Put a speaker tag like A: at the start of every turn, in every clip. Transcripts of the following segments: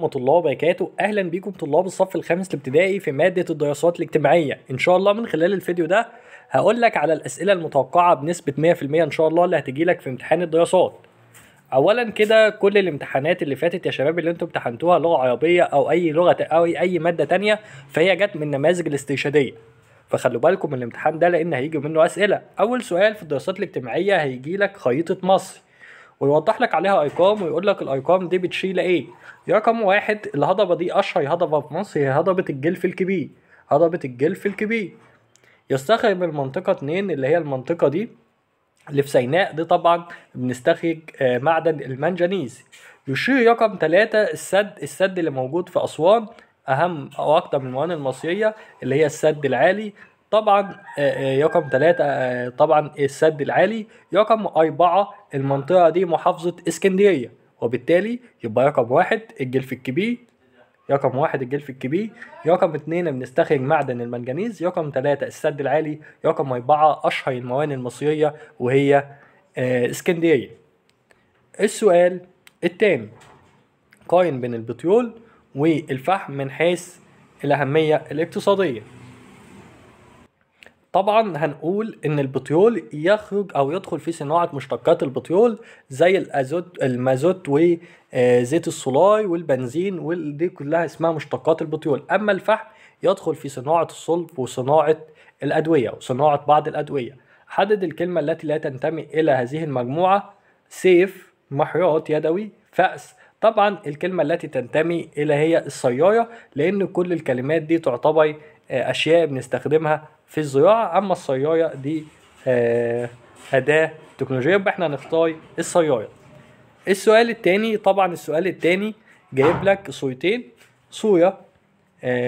A: ورحمة الله وبركاته. أهلا بكم طلاب الصف الخامس الابتدائي في مادة الدراسات الاجتماعية. إن شاء الله من خلال الفيديو ده هقول لك على الأسئلة المتوقعة بنسبة 100% إن شاء الله اللي هتجيلك في امتحان الدراسات. أولا كده كل الامتحانات اللي فاتت يا شباب اللي انتوا امتحنتوها لغة عربية أو أي لغة أو أي مادة تانية فهي جت من نماذج الاسترشادية. فخلوا بالكم من الامتحان ده لأن هيجي منه أسئلة. أول سؤال في الدراسات الاجتماعية هيجيلك خريطة مصر ويوضح لك عليها ارقام ويقول لك الارقام دي بتشير لايه. رقم واحد، الهضبه دي اشهر هضبه في مصر هي هضبه الجلف الكبير. هضبه الجلف الكبير يستخرج من المنطقه 2 اللي هي المنطقه دي اللي في سيناء دي طبعا بنستخرج معدن المنجنيز. يشير رقم 3 السد اللي موجود في اسوان اهم او اكتر من الموانئ المصريه اللي هي السد العالي. طبعا رقم 3 طبعا السد العالي. رقم 4 المنطقة دي محافظة اسكندرية وبالتالي يبقى رقم 1 الجلف الكبير. رقم 1 الجلف الكبير. رقم 2 بنستخرج معدن المنجنيز. رقم 3 السد العالي. رقم 4 أشهر الموانئ المصرية وهي اسكندرية. السؤال الثاني، قارن بين البترول والفحم من حيث الأهمية الاقتصادية. طبعا هنقول ان البترول يخرج او يدخل في صناعة مشتقات البترول زي المازوت وزيت السولار والبنزين ودي كلها اسمها مشتقات البترول. اما الفحم يدخل في صناعة الصلب وصناعة الادوية وصناعة بعض الادوية. حدد الكلمة التي لا تنتمي الى هذه المجموعة. سيف، محرات يدوي، فأس. طبعا الكلمة التي تنتمي الى هي السيارة لان كل الكلمات دي تعتبر اشياء بنستخدمها في الزراعة. اما السيارة دي اداة تكنولوجية يبقى احنا هنختار السيارة. السؤال التاني، طبعا السؤال التاني جايب لك صورتين، صورة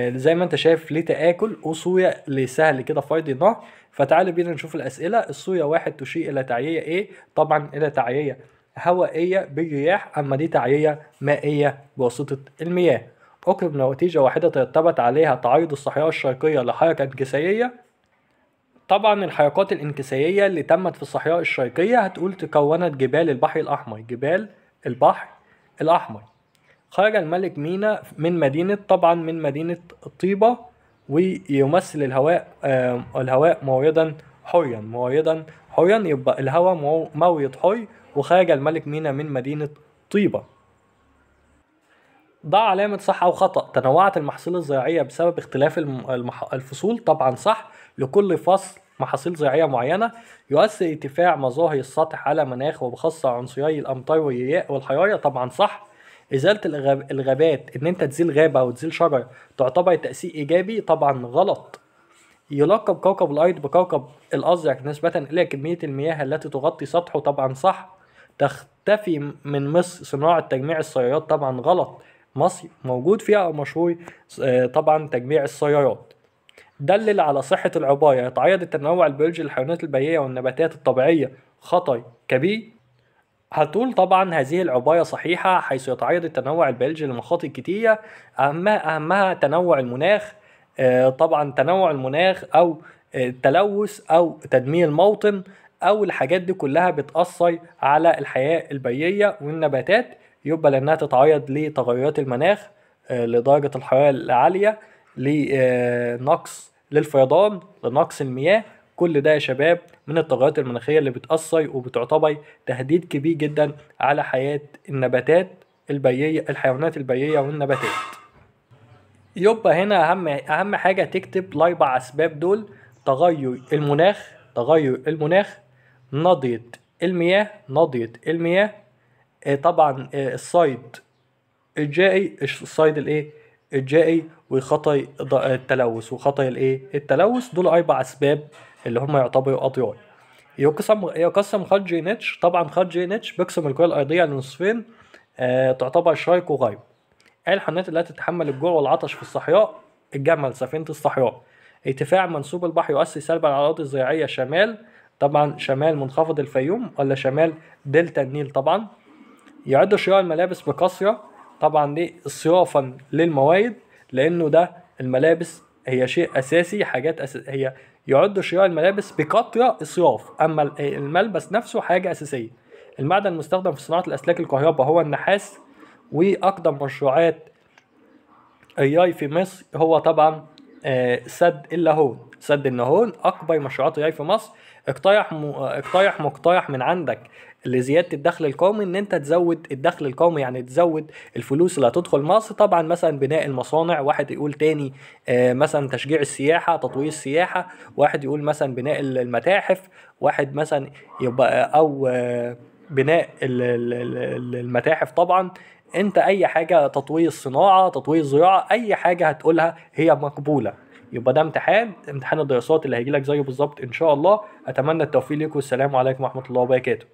A: زي ما انت شايف لتآكل وصورة لسهل كده فرض النهر. فتعالوا بينا نشوف الاسئلة. الصورة 1 تشير الى تعيية ايه؟ طبعا الى تعيية هوائية بالرياح، اما دي تعيية مائية بواسطة المياه. اقرب نتيجة واحدة ترتبط عليها تعرض الصحراء الشرقية لحركة انكسارية. طبعا الحركات الانكسارية اللي تمت في الصحراء الشرقية هتقول تكونت جبال البحر الأحمر. جبال البحر الأحمر. خرج الملك مينا من مدينة، طبعا من مدينة طيبة، ويمثل الهواء موردا حرا. موردا حرا يبقى الهواء مورد حر. وخرج الملك مينا من مدينة طيبة. ضع علامة صح أو خطأ. تنوعت المحاصيل الزراعية بسبب اختلاف الفصول. طبعا صح، لكل فصل محاصيل زراعية معينة. يؤثر ارتفاع مظاهر السطح على مناخ وبخاصة عنصري الأمطار والرياح والحرارة. طبعا صح. إزالة الغابات، إن أنت تزيل غابة أو تزيل شجر تعتبر تأثير إيجابي. طبعا غلط. يلقب كوكب الأرض بكوكب الأزرق نسبة إلى كمية المياه التي تغطي سطحه. طبعا صح. تختفي من مصر صناعة تجميع السيارات. طبعا غلط. مصر موجود فيها أو مشهور طبعا تجميع السيارات. دلل على صحة العبارة يتعرض التنوع البيولوجي للحيوانات البرية والنباتات الطبيعية خطر كبير. هتقول طبعا هذه العبارة صحيحة حيث يتعرض التنوع البيولوجي لمخاطر كتيرة أهمها تنوع المناخ. طبعا تنوع المناخ أو التلوث أو تدمير الموطن أو الحاجات دي كلها بتأثر على الحياة البرية والنباتات. يبقى لأنها تتعرض لتغيرات المناخ، لدرجة الحرارة العالية، لنقص للفيضان، لنقص المياه. كل ده يا شباب من التغيرات المناخية اللي بتأثر وبتعتبر تهديد كبير جدا على حياة النباتات البرية، الحيوانات البرية والنباتات. يبقى هنا أهم حاجة تكتب الأربع أسباب دول: تغير المناخ، نضية المياه، طبعا الصيد الجائي وخطر التلوث التلوث. دول 4 أسباب اللي هم يعتبروا أضرار. يقسم خط جرينتش. طبعا خط جرينتش بيقسم الكرة الأرضية لنصفين، تعتبر شرق وغرب. الحيوانات التي تتحمل الجوع والعطش في الصحراء: الجمل، سفينة الصحراء. ارتفاع منسوب البحر يؤثر سلبا على الأراضي الزراعية. شمال، طبعا شمال منخفض الفيوم ولا شمال دلتا النيل. طبعا يعد شراء الملابس بكثرة. طبعا دي صرافا للموارد لأنه ده الملابس هي شيء أساسي، هي يعد شراء الملابس بكثرة إسراف، أما الملبس نفسه حاجة أساسية. المعدن المستخدم في صناعة الأسلاك الكهرباء هو النحاس. وأقدم مشروعات الياي في مصر هو طبعا سد اللاهون. سد النهون اكبر مشروعات الياي في مصر. اقترح مقترح من عندك لزياده الدخل القومي، ان انت تزود الدخل القومي، يعني تزود الفلوس اللي هتدخل مصر. طبعا مثلا بناء المصانع، واحد يقول تاني مثلا تشجيع السياحه، تطوير السياحه، واحد يقول مثلا بناء المتاحف، واحد مثلا يبقى او بناء المتاحف طبعا. انت اي حاجه، تطوير الصناعه، تطوير الزراعه، اي حاجه هتقولها هي مقبوله. يبقى ده امتحان الدراسات اللي هيجي لك زيه بالظبط ان شاء الله. اتمنى التوفيق لكم، والسلام عليكم ورحمه الله وبركاته.